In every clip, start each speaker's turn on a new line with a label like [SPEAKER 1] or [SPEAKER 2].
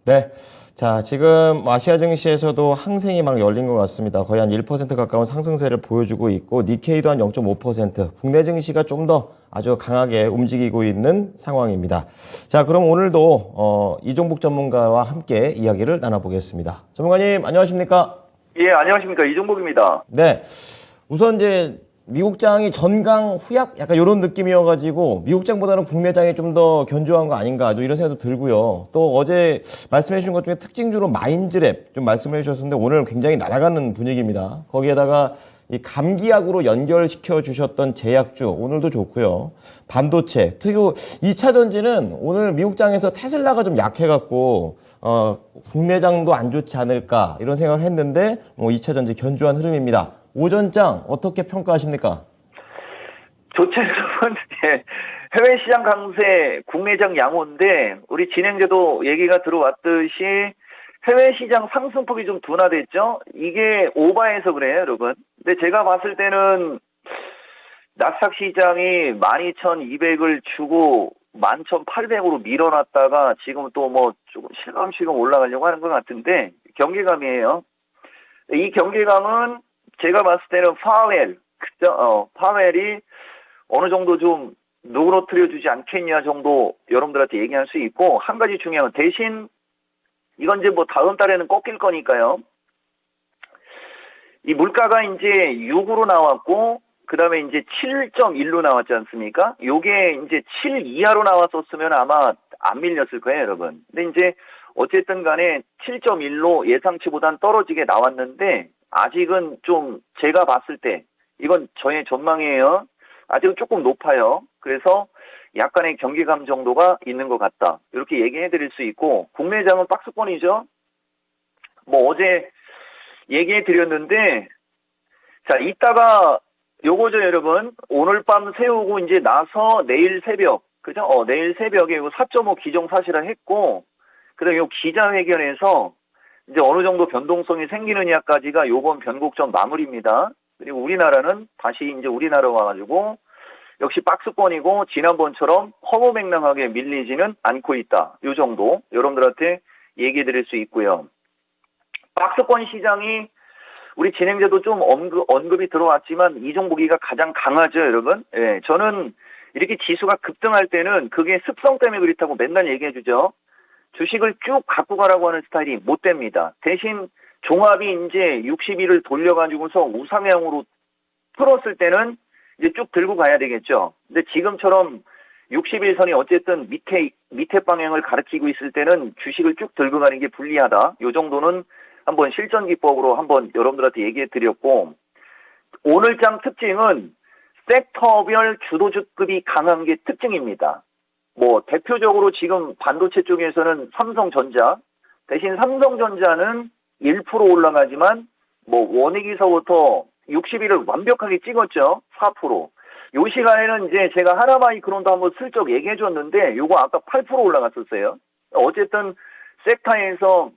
[SPEAKER 1] 네. 자, 지금 아시아 증시에서도 항생이 막 열린 것 같습니다. 거의 한 1% 가까운 상승세를 보여주고 있고, 니케이도 한 0.5%, 국내 증시가 좀 더 아주 강하게 움직이고 있는 상황입니다. 자, 그럼 오늘도 이종복 전문가와 함께 이야기를 나눠보겠습니다. 전문가님, 안녕하십니까?
[SPEAKER 2] 예, 안녕하십니까. 이종복입니다.
[SPEAKER 1] 네. 우선 이제 미국장이 전강 후약 약간 이런 느낌이어가지고 미국장보다는 국내장이 좀 더 견조한 거 아닌가 이런 생각도 들고요. 또 어제 말씀해 주신 것 중에 특징주로 마인드랩 좀 말씀해 주셨는데 오늘 굉장히 날아가는 분위기입니다. 거기에다가 이 감기약으로 연결시켜 주셨던 제약주 오늘도 좋고요. 반도체 특히 2차 전지는 오늘 미국장에서 테슬라가 좀 약해갖고 국내장도 안 좋지 않을까 이런 생각을 했는데 2차 전지 견조한 흐름입니다. 오전장 어떻게 평가하십니까?
[SPEAKER 2] 좋죠, 여러분. 예, 해외 시장 강세, 국내장 양호인데 우리 진행자도 얘기가 들어왔듯이 해외 시장 상승폭이 좀 둔화됐죠. 이게 오바해서 그래요, 여러분. 근데 제가 봤을 때는 나스닥 시장이 12,200을 주고 11,800으로 밀어놨다가 지금 또 뭐 조금 실감실감 올라가려고 하는 것 같은데 경계감이에요. 이 경계감은 제가 봤을 때는 파웰이 어느 정도 좀 누그러뜨려주지 않겠냐 정도 여러분들한테 얘기할 수 있고, 한 가지 중요한 건 대신 이건 이제 뭐 다음 달에는 꺾일 거니까요. 이 물가가 이제 6으로 나왔고, 그 다음에 이제 7.1로 나왔지 않습니까? 요게 이제 7 이하로 나왔었으면 아마 안 밀렸을 거예요, 여러분. 근데 이제 어쨌든 간에 7.1로 예상치보단 떨어지게 나왔는데, 아직은 좀 제가 봤을 때 이건 저의 전망이에요. 아직은 조금 높아요. 그래서 약간의 경계감 정도가 있는 것 같다. 이렇게 얘기해 드릴 수 있고, 국내장은 박스권이죠. 뭐 어제 얘기해 드렸는데, 자, 이따가 요거죠, 여러분. 오늘 밤 세우고 이제 나서 내일 새벽, 그죠? 내일 새벽에 이거 4.5 기정사실화 했고, 그다음에 요 기자회견에서 이제 어느 정도 변동성이 생기느냐까지가 요번 변곡점 마무리입니다. 그리고 우리나라는 다시 이제 우리나라 와가지고 역시 박스권이고 지난번처럼 허무맹랑하게 밀리지는 않고 있다. 요 정도 여러분들한테 얘기해 드릴 수 있고요. 박스권 시장이 우리 진행자도 좀 언급이 들어왔지만 이종보기가 가장 강하죠, 여러분. 예, 저는 이렇게 지수가 급등할 때는 그게 습성 때문에 그렇다고 맨날 얘기해 주죠. 주식을 쭉 갖고 가라고 하는 스타일이 못 됩니다. 대신 종합이 이제 60일을 돌려가지고서 우상향으로 풀었을 때는 이제 쭉 들고 가야 되겠죠. 근데 지금처럼 60일 선이 어쨌든 밑에 방향을 가리키고 있을 때는 주식을 쭉 들고 가는 게 불리하다. 요 정도는 한번 실전 기법으로 한번 여러분들한테 얘기해 드렸고, 오늘장 특징은 섹터별 주도주급이 강한 게 특징입니다. 뭐 대표적으로 지금 반도체 쪽에서는 삼성전자, 대신 삼성전자는 1% 올라가지만 뭐 원익에서부터 60일을 완벽하게 찍었죠. 4%. 요 시간에는 이제 제가 하나마이크론도 한번 슬쩍 얘기해 줬는데 요거 아까 8% 올라갔었어요. 어쨌든 섹터에서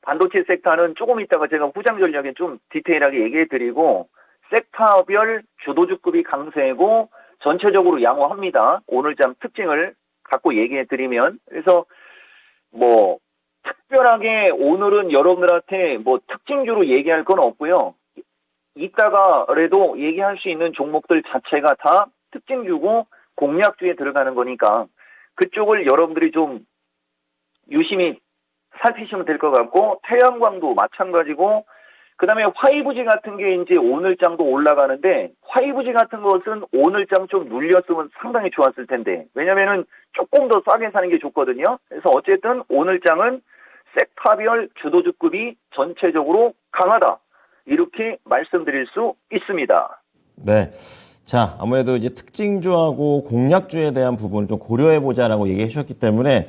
[SPEAKER 2] 반도체 섹터는 조금 있다가 제가 후장 전략에 좀 디테일하게 얘기해 드리고, 섹터별 주도주급이 강세고 전체적으로 양호합니다. 오늘장 특징을 갖고 얘기해 드리면. 그래서 뭐 특별하게 오늘은 여러분들한테 뭐 특징주로 얘기할 건 없고요. 이따가라도 얘기할 수 있는 종목들 자체가 다 특징주고 공략주에 들어가는 거니까 그쪽을 여러분들이 좀 유심히 살피시면 될 것 같고, 태양광도 마찬가지고, 그 다음에 화이브지 같은 게 이제 오늘장도 올라가는데, 화이브지 같은 것은 오늘장 좀 눌렸으면 상당히 좋았을 텐데, 왜냐면은 조금 더 싸게 사는 게 좋거든요. 그래서 어쨌든 오늘장은 섹터별 주도주급이 전체적으로 강하다. 이렇게 말씀드릴 수 있습니다.
[SPEAKER 1] 네. 자, 아무래도 이제 특징주하고 공략주에 대한 부분을 좀 고려해보자라고 얘기해 주셨기 때문에,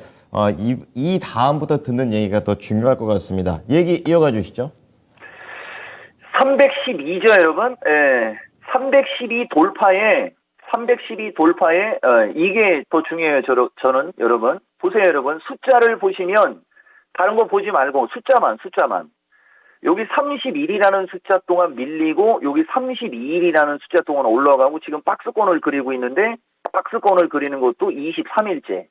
[SPEAKER 1] 이 다음부터 듣는 얘기가 더 중요할 것 같습니다. 얘기 이어가 주시죠.
[SPEAKER 2] 312죠, 여러분. 예. 312 돌파에, 이게 더 중요해요, 저는, 여러분. 보세요, 여러분. 숫자를 보시면, 다른 거 보지 말고, 숫자만. 여기 31이라는 숫자 동안 밀리고, 여기 32일이라는 숫자 동안 올라가고, 지금 박스권을 그리고 있는데, 박스권을 그리는 것도 23일째.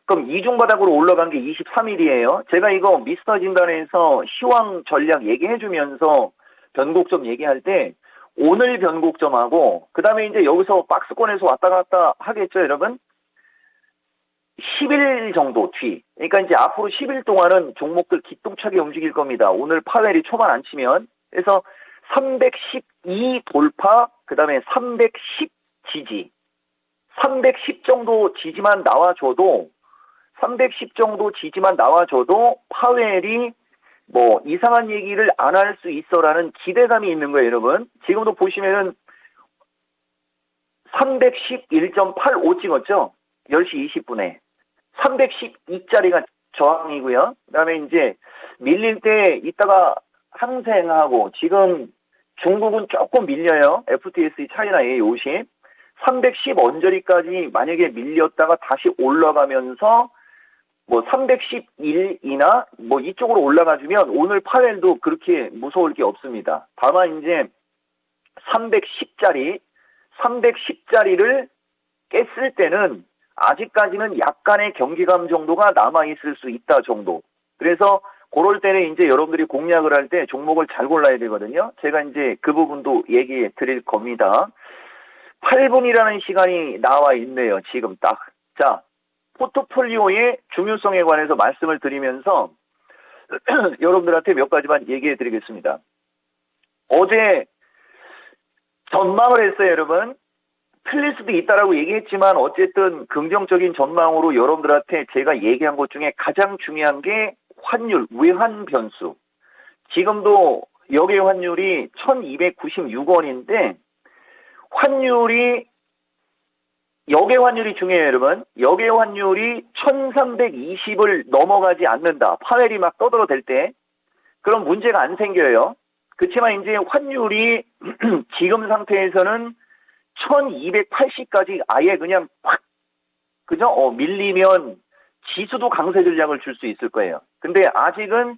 [SPEAKER 2] 그럼 이중바닥으로 올라간 게 23일이에요. 제가 이거 미스터 진단에서 시황 전략 얘기해주면서 변곡점 얘기할 때 오늘 변곡점하고 그 다음에 이제 여기서 박스권에서 왔다 갔다 하겠죠, 여러분? 10일 정도 뒤. 그러니까 이제 앞으로 10일 동안은 종목들 기똥차게 움직일 겁니다. 오늘 파웰이 초반 안 치면. 그래서 312 돌파, 그 다음에 310 지지. 310 정도 지지만 나와줘도 310 정도 지지만 나와줘도 파웰이 뭐 이상한 얘기를 안 할 수 있어라는 기대감이 있는 거예요, 여러분. 지금도 보시면은 311.85 찍었죠? 10시 20분에. 312짜리가 저항이고요. 그 다음에 이제 밀릴 때 이따가 항생하고 지금 중국은 조금 밀려요. FTSE 차이나 A50. 310 언저리까지 만약에 밀렸다가 다시 올라가면서 뭐 311이나 뭐 이쪽으로 올라가주면 오늘 파웰도 그렇게 무서울 게 없습니다. 다만 이제 310짜리를 깼을 때는 아직까지는 약간의 경기감 정도가 남아있을 수 있다 정도. 그래서 그럴 때는 이제 여러분들이 공략을 할 때 종목을 잘 골라야 되거든요. 제가 이제 그 부분도 얘기해 드릴 겁니다. 8분이라는 시간이 나와 있네요. 지금 딱. 자, 포트폴리오의 중요성에 관해서 말씀을 드리면서 여러분들한테 몇 가지만 얘기해 드리겠습니다. 어제 전망을 했어요, 여러분. 틀릴 수도 있다라고 얘기했지만 어쨌든 긍정적인 전망으로 여러분들한테 제가 얘기한 것 중에 가장 중요한 게 환율, 외환 변수. 지금도 역외 환율이 1296원인데 환율이 역외 환율이 중요해요, 여러분. 역외 환율이 1320을 넘어가지 않는다. 파웰이 막 떠들어댈 때 그럼 문제가 안 생겨요. 그렇지만 이제 환율이 지금 상태에서는 1280까지 아예 그냥 확 그죠? 밀리면 지수도 강세 전략을 줄 수 있을 거예요. 근데 아직은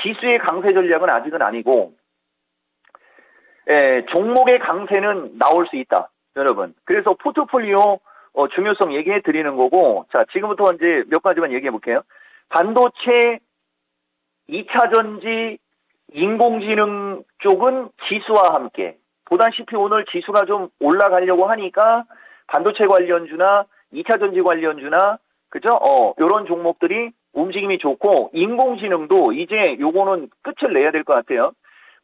[SPEAKER 2] 지수의 강세 전략은 아직은 아니고 종목의 강세는 나올 수 있다, 여러분. 그래서 포트폴리오 중요성 얘기해 드리는 거고, 자, 지금부터 이제 몇 가지만 얘기해 볼게요. 반도체, 2차 전지, 인공지능 쪽은 지수와 함께, 보다시피 오늘 지수가 좀 올라가려고 하니까 반도체 관련주나 2차 전지 관련주나, 그죠? 요런 종목들이 움직임이 좋고, 인공지능도 이제 요거는 끝을 내야 될 것 같아요.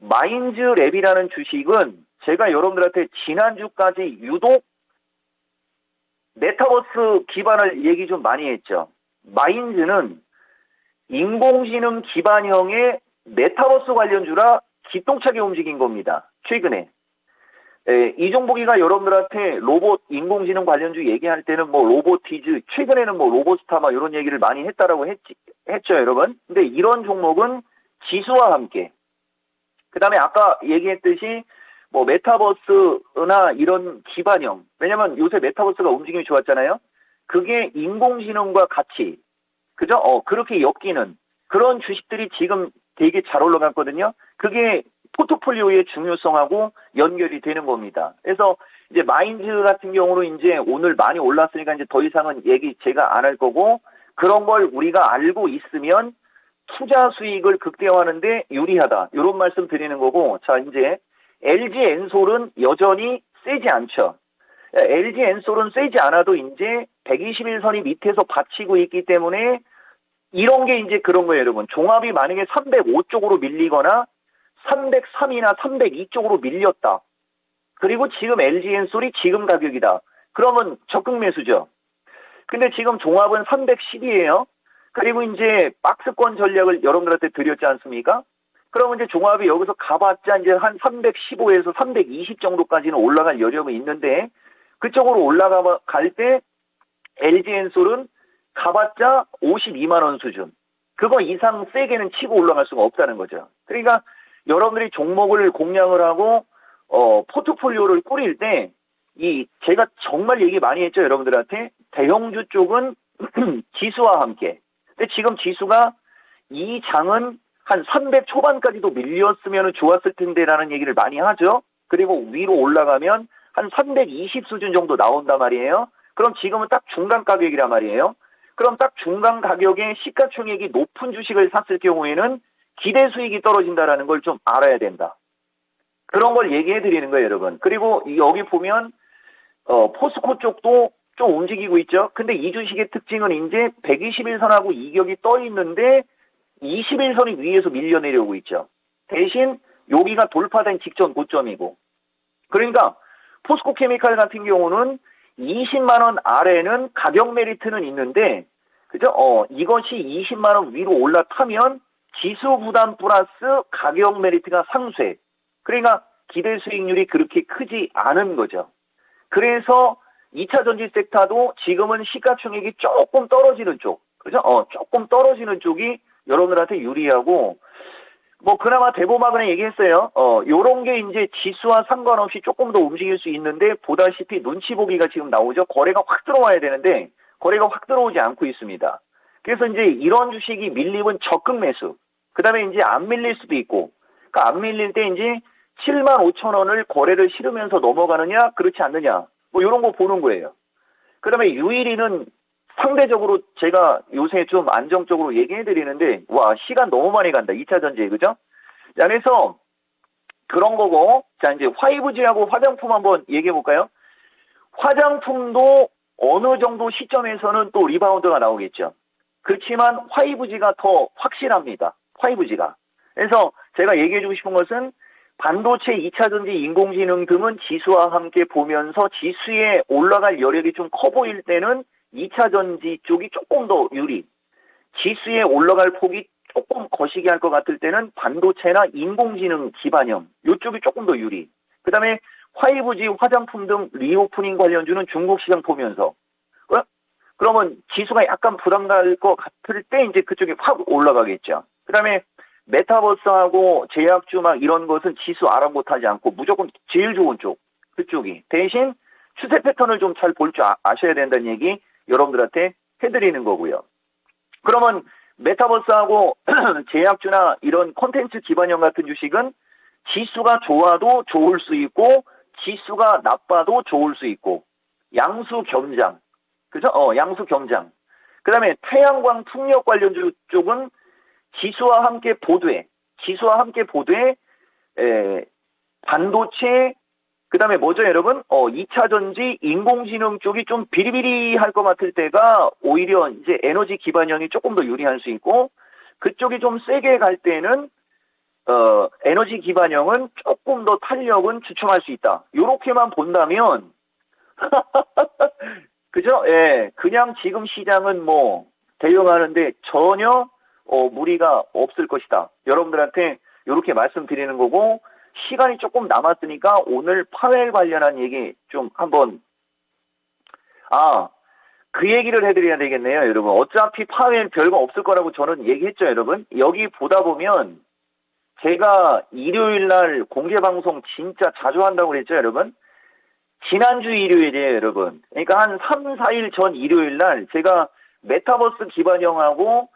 [SPEAKER 2] 마인즈랩이라는 주식은 제가 여러분들한테 지난주까지 유독 메타버스 기반을 얘기 좀 많이 했죠. 마인즈는 인공지능 기반형의 메타버스 관련주라 기똥차게 움직인 겁니다. 최근에. 이 종목이가 여러분들한테 로봇, 인공지능 관련주 얘기할 때는 뭐 로보티즈, 최근에는 뭐 로보스타 막 이런 얘기를 많이 했다라고 했죠, 여러분. 근데 이런 종목은 지수와 함께, 그 다음에 아까 얘기했듯이 뭐 메타버스나 이런 기반형, 왜냐면 요새 메타버스가 움직임이 좋았잖아요. 그게 인공지능과 같이, 그죠? 그렇게 엮이는 그런 주식들이 지금 되게 잘 올라갔거든요. 그게 포트폴리오의 중요성하고 연결이 되는 겁니다. 그래서 이제 마인즈 같은 경우는 이제 오늘 많이 올랐으니까 이제 더 이상은 얘기 제가 안 할 거고, 그런 걸 우리가 알고 있으면 투자 수익을 극대화하는데 유리하다, 이런 말씀 드리는 거고. 자, 이제 LG 엔솔은 여전히 세지 않죠. LG 엔솔은 세지 않아도 이제 121선이 밑에서 받치고 있기 때문에 이런 게 이제 그런 거예요, 여러분. 종합이 만약에 305 쪽으로 밀리거나 303이나 302 쪽으로 밀렸다. 그리고 지금 LG 엔솔이 지금 가격이다. 그러면 적극 매수죠. 근데 지금 종합은 310이에요. 그리고 이제 박스권 전략을 여러분들한테 드렸지 않습니까? 그러면 이제 종합이 여기서 가봤자 이제 한 315에서 320 정도까지는 올라갈 여력이 있는데, 그쪽으로 올라갈 때 LG 엔솔은 가봤자 52만 원 수준. 그거 이상 세게는 치고 올라갈 수가 없다는 거죠. 그러니까 여러분들이 종목을 공략을 하고 포트폴리오를 꾸릴 때 제가 정말 얘기 많이 했죠, 여러분들한테. 대형주 쪽은 지수와 함께. 근데 지금 지수가 이 장은 한 300 초반까지도 밀렸으면 좋았을 텐데라는 얘기를 많이 하죠. 그리고 위로 올라가면 한 320 수준 정도 나온단 말이에요. 그럼 지금은 딱 중간 가격이란 말이에요. 그럼 딱 중간 가격에 시가총액이 높은 주식을 샀을 경우에는 기대 수익이 떨어진다라는 걸 좀 알아야 된다. 그런 걸 얘기해 드리는 거예요, 여러분. 그리고 여기 보면 포스코 쪽도 좀 움직이고 있죠. 근데 이 주식의 특징은 이제 121선하고 이격이 떠 있는데 21선이 위에서 밀려 내려오고 있죠. 대신 여기가 돌파된 직전 고점이고. 그러니까 포스코 케미칼 같은 경우는 20만 원 아래는 가격 메리트는 있는데, 그죠? 이것이 20만 원 위로 올라타면 지수 부담 플러스 가격 메리트가 상쇄. 그러니까 기대 수익률이 그렇게 크지 않은 거죠. 그래서 2차 전지 섹터도 지금은 시가총액이 조금 떨어지는 쪽, 그죠? 조금 떨어지는 쪽이 여러분들한테 유리하고, 뭐 그나마 대보마그네 얘기했어요. 요런 게 이제 지수와 상관없이 조금 더 움직일 수 있는데, 보다시피 눈치 보기가 지금 나오죠. 거래가 확 들어와야 되는데 거래가 확 들어오지 않고 있습니다. 그래서 이제 이런 주식이 밀리면 적극 매수. 그다음에 이제 안 밀릴 수도 있고, 그러니까 안 밀릴 때 이제 75,000원을 거래를 실으면서 넘어가느냐, 그렇지 않느냐, 뭐 이런 거 보는 거예요. 그다음에 유일이는 상대적으로 제가 요새 좀 안정적으로 얘기해 드리는데, 와, 시간 너무 많이 간다. 2차 전지에, 그죠? 자, 그래서 그런 거고, 자, 이제 5G하고 화장품 한번 얘기해 볼까요? 화장품도 어느 정도 시점에서는 또 리바운드가 나오겠죠. 그렇지만 5G가 더 확실합니다. 5G가. 그래서 제가 얘기해 주고 싶은 것은, 반도체, 2차 전지, 인공지능 등은 지수와 함께 보면서 지수에 올라갈 여력이 좀 커 보일 때는 2차 전지 쪽이 조금 더 유리. 지수에 올라갈 폭이 조금 거시기 할 것 같을 때는 반도체나 인공지능 기반형, 이쪽이 조금 더 유리. 그 다음에 5G, 화장품 등 리오프닝 관련주는 중국 시장 보면서. 그러면 지수가 약간 부담갈 것 같을 때 이제 그쪽이 확 올라가겠죠. 그 다음에 메타버스하고 제약주 막 이런 것은 지수 아랑곳하지 않고 무조건 제일 좋은 쪽, 그쪽이. 대신 추세 패턴을 좀 잘 볼 줄 아셔야 된다는 얘기 여러분들한테 해드리는 거고요. 그러면 메타버스하고 제약주나 이런 콘텐츠 기반형 같은 주식은 지수가 좋아도 좋을 수 있고 지수가 나빠도 좋을 수 있고, 양수 겸장, 그죠? 양수 겸장. 그 다음에 태양광 풍력 관련주 쪽은 지수와 함께 보되, 반도체, 그 다음에 뭐죠, 여러분? 2차 전지, 인공지능 쪽이 좀 비리비리할 것 같을 때가 오히려 이제 에너지 기반형이 조금 더 유리할 수 있고, 그쪽이 좀 세게 갈 때는, 에너지 기반형은 조금 더 탄력은 주춤할 수 있다. 요렇게만 본다면, 그죠? 예, 그냥 지금 시장은 뭐, 대응하는데 전혀, 무리가 없을 것이다. 여러분들한테 요렇게 말씀드리는 거고, 시간이 조금 남았으니까 오늘 파웰 관련한 얘기 좀 한번, 그 얘기를 해드려야 되겠네요, 여러분. 어차피 파웰 별거 없을 거라고 저는 얘기했죠, 여러분. 여기 보다 보면 제가 일요일 날 공개 방송 진짜 자주 한다고 그랬죠, 여러분. 지난주 일요일이에요, 여러분. 그러니까 한 3, 4일 전 일요일 날 제가 메타버스 기반형하고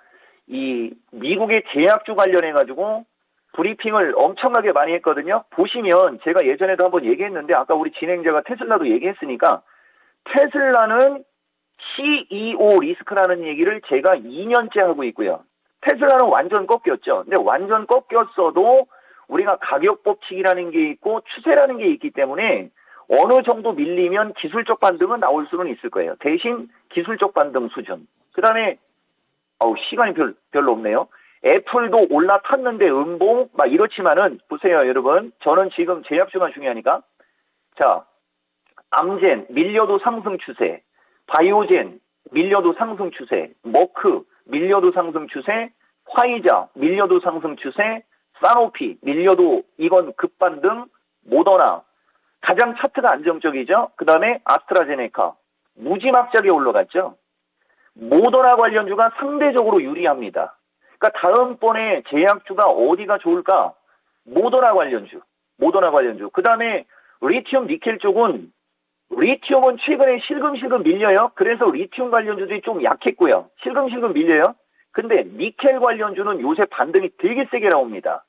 [SPEAKER 2] 이 미국의 제약주 관련해가지고 브리핑을 엄청나게 많이 했거든요. 보시면 제가 예전에도 한번 얘기했는데, 아까 우리 진행자가 테슬라도 얘기했으니까, 테슬라는 CEO 리스크라는 얘기를 제가 2년째 하고 있고요. 테슬라는 완전 꺾였죠. 근데 완전 꺾였어도 우리가 가격 법칙이라는 게 있고 추세라는 게 있기 때문에 어느 정도 밀리면 기술적 반등은 나올 수는 있을 거예요. 대신 기술적 반등 수준. 그 다음에 시간이 별로 없네요. 애플도 올라탔는데 음봉 막 이렇지만은, 보세요, 여러분. 저는 지금 제약주가 중요하니까. 자, 암젠 밀려도 상승 추세, 바이오젠 밀려도 상승 추세, 머크 밀려도 상승 추세, 화이자 밀려도 상승 추세, 사노피 밀려도 이건 급반등, 모더나 가장 차트가 안정적이죠. 그 다음에 아스트라제네카 무지막지하게 올라갔죠. 모더나 관련주가 상대적으로 유리합니다. 그러니까 다음번에 제약주가 어디가 좋을까? 모더나 관련주. 그 다음에 리튬 니켈 쪽은, 리튬은 최근에 실금실금 밀려요. 그래서 리튬 관련주들이 좀 약했고요. 실금실금 밀려요. 근데 니켈 관련주는 요새 반등이 되게 세게 나옵니다.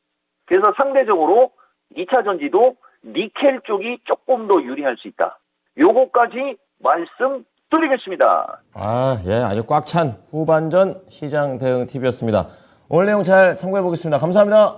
[SPEAKER 2] 그래서 상대적으로 2차 전지도 니켈 쪽이 조금 더 유리할 수 있다. 요거까지 말씀드립니다. 뚫리겠습니다.
[SPEAKER 1] 예, 아주 꽉 찬 후반전 시장 대응 팁이었습니다. 오늘 내용 잘 참고해 보겠습니다. 감사합니다.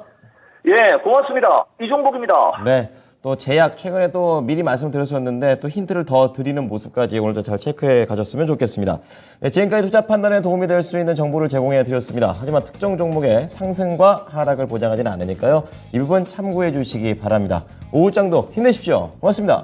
[SPEAKER 2] 예, 고맙습니다. 이종복입니다.
[SPEAKER 1] 네. 또 제약 최근에 또 미리 말씀드렸었는데 또 힌트를 더 드리는 모습까지 오늘도 잘 체크해 가셨으면 좋겠습니다. 네, 지금까지 투자 판단에 도움이 될 수 있는 정보를 제공해 드렸습니다. 하지만 특정 종목의 상승과 하락을 보장하지는 않으니까요. 이 부분 참고해 주시기 바랍니다. 오후장도 힘내십시오. 고맙습니다.